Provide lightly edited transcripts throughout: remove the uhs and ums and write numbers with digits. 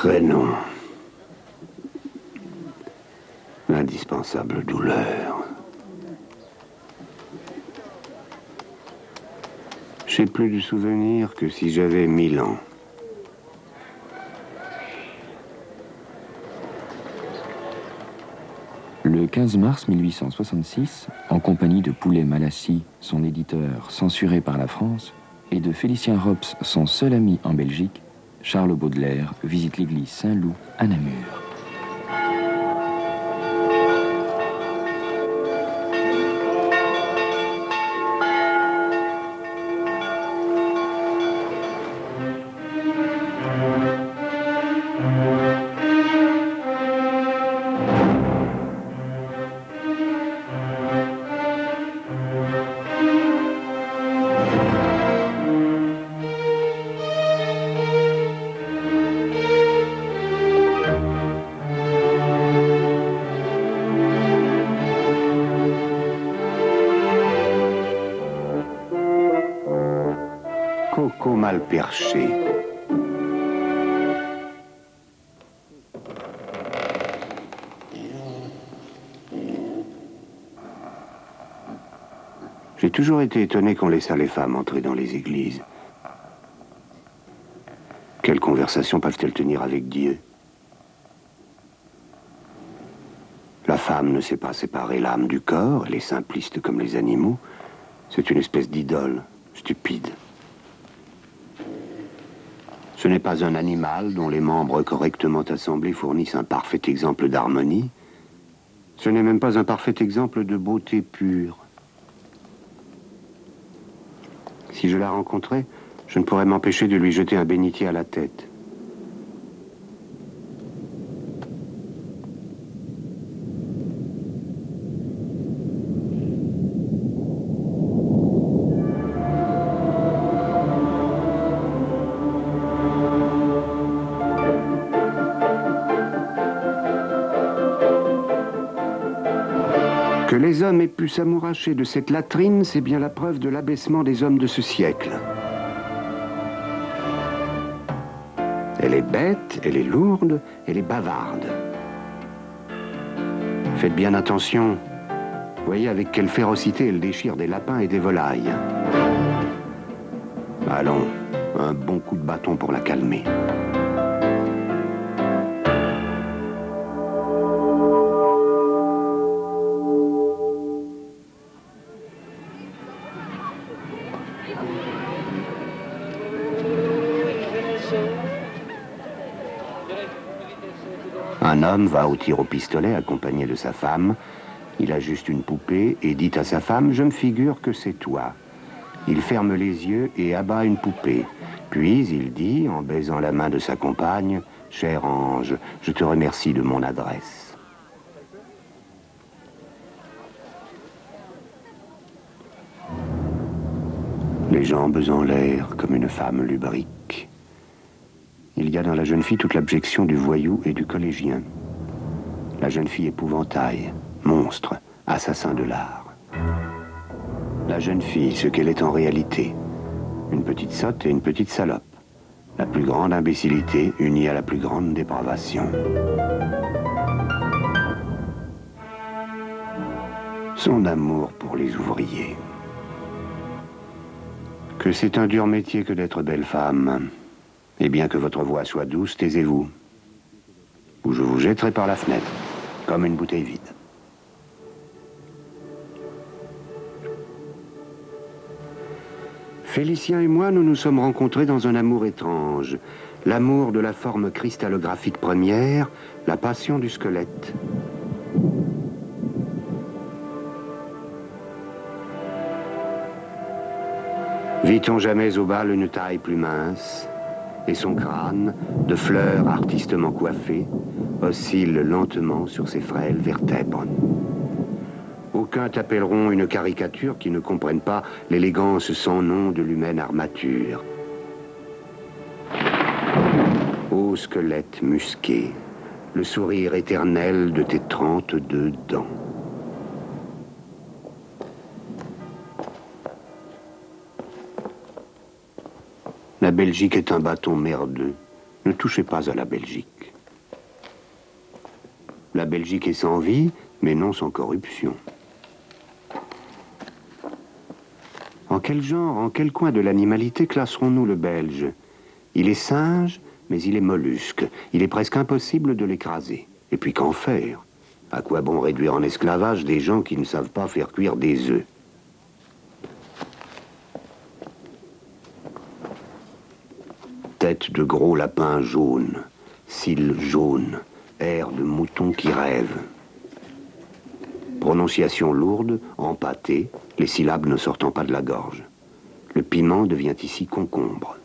Traînons. L'indispensable douleur. J'ai plus de souvenirs que si j'avais 1000 ans. Le 15 mars 1866, en compagnie de Poulet Malassis, son éditeur censuré par la France, et de Félicien Rops, son seul ami en Belgique, Charles Baudelaire visite l'église Saint-Loup à Namur. Coco mal perché. J'ai toujours été étonné qu'on laissât les femmes entrer dans les églises. Quelle conversation peuvent-elles tenir avec Dieu? La femme ne sait pas séparer l'âme du corps, elle est simpliste comme les animaux. C'est une espèce d'idole, stupide. Ce n'est pas un animal dont les membres correctement assemblés fournissent un parfait exemple d'harmonie. Ce n'est même pas un parfait exemple de beauté pure. Si je la rencontrais, je ne pourrais m'empêcher de lui jeter un bénitier à la tête. Que les hommes aient pu s'amouracher de cette latrine, c'est bien la preuve de l'abaissement des hommes de ce siècle. Elle est bête, elle est lourde, elle est bavarde. Faites bien attention. Voyez avec quelle férocité elle déchire des lapins et des volailles. Allons, un bon coup de bâton pour la calmer. Un homme va au tir au pistolet accompagné de sa femme. Il a juste une poupée et dit à sa femme « Je me figure que c'est toi ». Il ferme les yeux et abat une poupée. Puis il dit, en baisant la main de sa compagne « Cher ange, je te remercie de mon adresse ». Les jambes en l'air comme une femme lubrique. Il y a dans la jeune fille toute l'abjection du voyou et du collégien. La jeune fille épouvantail, monstre, assassin de l'art. La jeune fille, ce qu'elle est en réalité. Une petite sotte et une petite salope. La plus grande imbécilité unie à la plus grande dépravation. Son amour pour les ouvriers. Que c'est un dur métier que d'être belle femme. Et bien que votre voix soit douce, taisez-vous. Ou je vous jetterai par la fenêtre, comme une bouteille vide. Félicien et moi, nous nous sommes rencontrés dans un amour étrange. L'amour de la forme cristallographique première, la passion du squelette. Vit-on jamais au bal une taille plus mince? Et son crâne, de fleurs artistement coiffées, oscille lentement sur ses frêles vertèbres. Aucuns t'appelleront une caricature qui ne comprenne pas l'élégance sans nom de l'humaine armature. Ô squelette musqué, le sourire éternel de tes 32 dents. La Belgique est un bâton merdeux. Ne touchez pas à la Belgique. La Belgique est sans vie, mais non sans corruption. En quel genre, en quel coin de l'animalité classerons-nous le Belge? Il est singe, mais il est mollusque. Il est presque impossible de l'écraser. Et puis qu'en faire? À quoi bon réduire en esclavage des gens qui ne savent pas faire cuire des œufs? Tête de gros lapin jaune, cils jaunes, air de mouton qui rêve. Prononciation lourde, empâtée, les syllabes ne sortant pas de la gorge. Le piment devient ici concombre.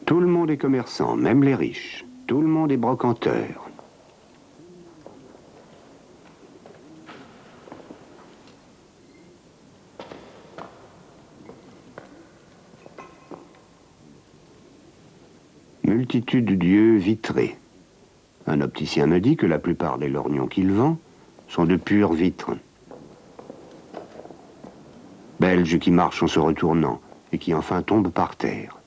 Tout le monde est commerçant, même les riches. Tout le monde est brocanteur. Multitude d'yeux vitrés. Un opticien me dit que la plupart des lorgnons qu'il vend sont de pures vitres. Belge qui marche en se retournant et qui enfin tombe par terre.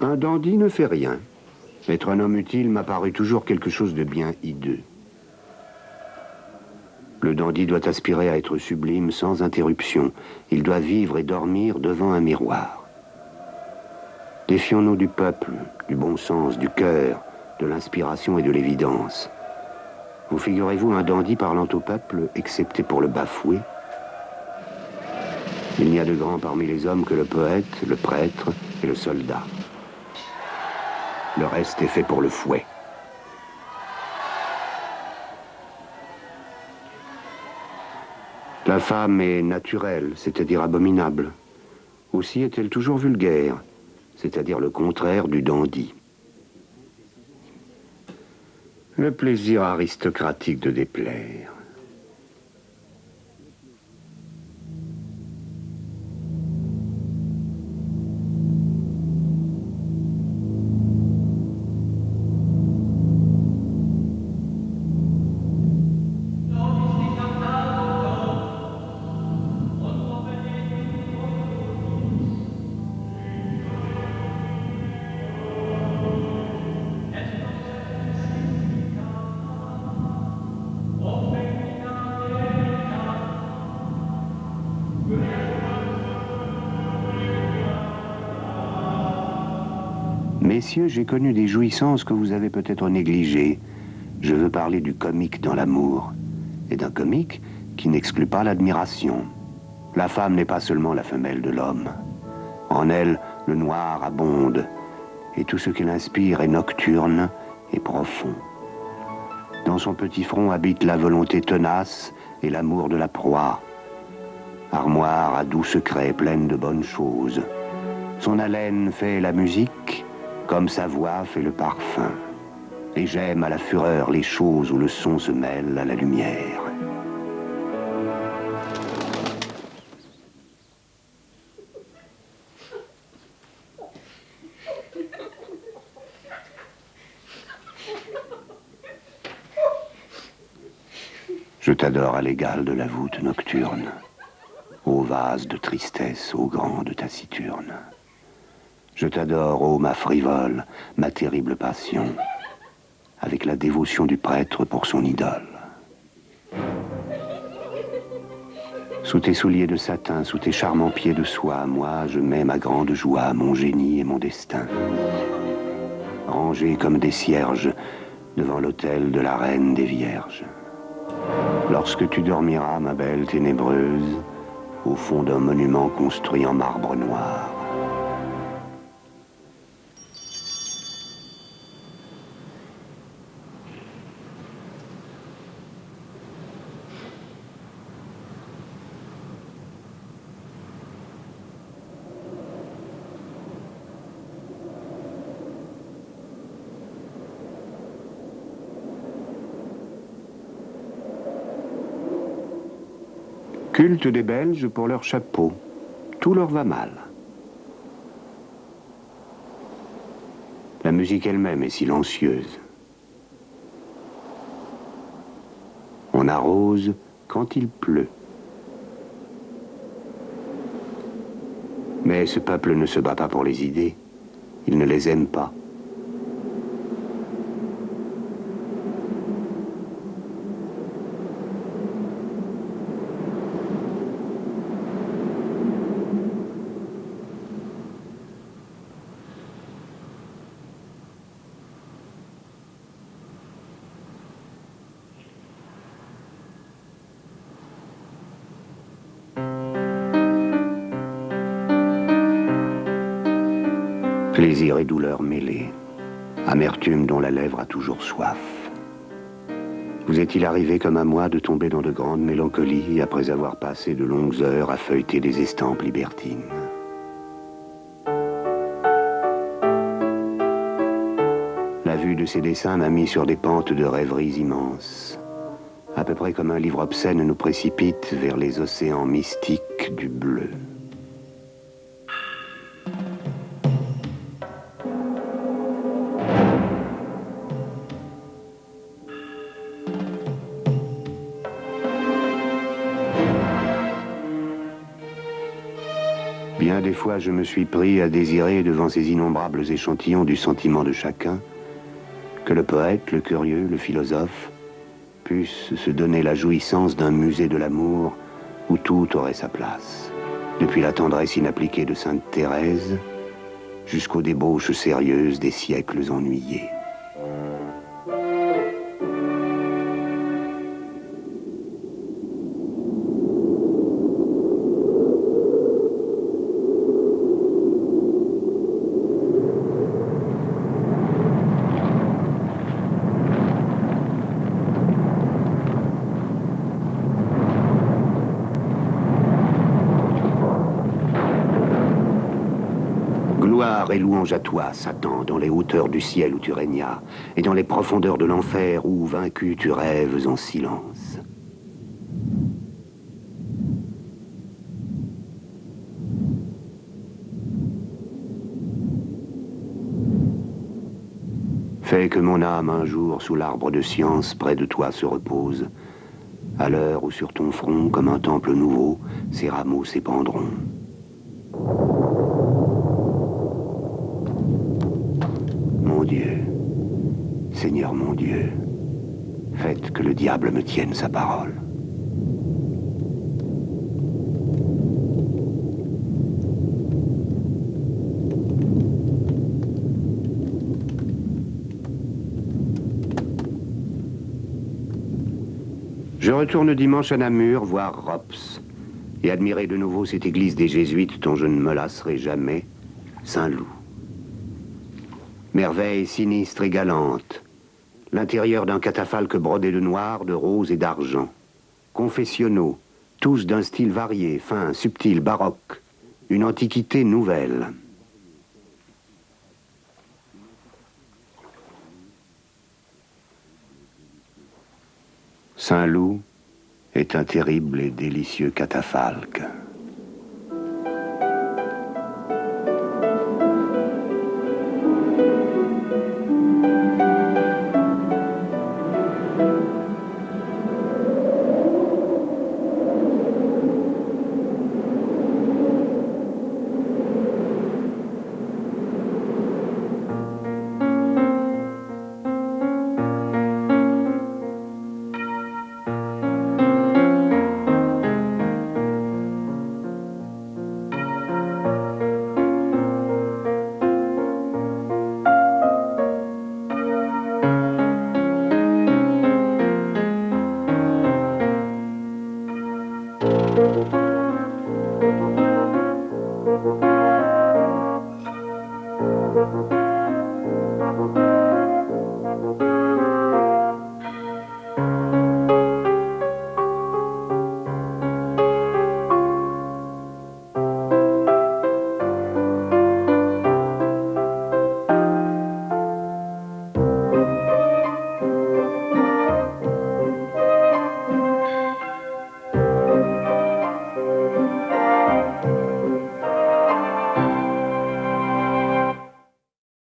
Un dandy ne fait rien. Être un homme utile m'a paru toujours quelque chose de bien hideux. Le dandy doit aspirer à être sublime sans interruption. Il doit vivre et dormir devant un miroir. Défions-nous du peuple, du bon sens, du cœur, de l'inspiration et de l'évidence. Vous figurez-vous un dandy parlant au peuple, excepté pour le bafouer? Il n'y a de grand parmi les hommes que le poète, le prêtre et le soldat. Le reste est fait pour le fouet. La femme est naturelle, c'est-à-dire abominable. Aussi est-elle toujours vulgaire, c'est-à-dire le contraire du dandy. Le plaisir aristocratique de déplaire. Messieurs, j'ai connu des jouissances que vous avez peut-être négligées. Je veux parler du comique dans l'amour, et d'un comique qui n'exclut pas l'admiration. La femme n'est pas seulement la femelle de l'homme. En elle, le noir abonde, et tout ce qu'elle inspire est nocturne et profond. Dans son petit front habite la volonté tenace et l'amour de la proie. Armoire à doux secrets pleine de bonnes choses. Son haleine fait la musique, comme sa voix fait le parfum. Et j'aime à la fureur les choses où le son se mêle à la lumière. Je t'adore à l'égal de la voûte nocturne, ô vase de tristesse, ô grande taciturne. Je t'adore, ô ma frivole, ma terrible passion, avec la dévotion du prêtre pour son idole. Sous tes souliers de satin, sous tes charmants pieds de soie, moi je mets ma grande joie, mon génie et mon destin. Rangés comme des cierges devant l'autel de la reine des vierges. Lorsque tu dormiras, ma belle ténébreuse, au fond d'un monument construit en marbre noir. Culte des Belges pour leur chapeau. Tout leur va mal. La musique elle-même est silencieuse. On arrose quand il pleut. Mais ce peuple ne se bat pas pour les idées. Il ne les aime pas. Plaisir et douleur mêlés, amertume dont la lèvre a toujours soif. Vous est-il arrivé comme à moi de tomber dans de grandes mélancolies après avoir passé de longues heures à feuilleter des estampes libertines? La vue de ces dessins m'a mis sur des pentes de rêveries immenses, à peu près comme un livre obscène nous précipite vers les océans mystiques du bleu. Bien des fois, je me suis pris à désirer, devant ces innombrables échantillons du sentiment de chacun, que le poète, le curieux, le philosophe puissent se donner la jouissance d'un musée de l'amour où tout aurait sa place, depuis la tendresse inappliquée de Sainte Thérèse jusqu'aux débauches sérieuses des siècles ennuyés. Gloire et louange à toi, Satan, dans les hauteurs du ciel où tu régnas, et dans les profondeurs de l'enfer où, vaincu, tu rêves en silence. Fais que mon âme un jour, sous l'arbre de science, près de toi se repose, à l'heure où sur ton front, comme un temple nouveau, ses rameaux s'épandront. Mon Dieu, Seigneur mon Dieu, faites que le diable me tienne sa parole. Je retourne dimanche à Namur voir Rops et admirer de nouveau cette église des Jésuites dont je ne me lasserai jamais, Saint-Loup. Merveille sinistre et galante, l'intérieur d'un catafalque brodé de noir, de rose et d'argent. Confessionnaux, tous d'un style varié, fin, subtil, baroque, une antiquité nouvelle. Saint-Loup est un terrible et délicieux catafalque.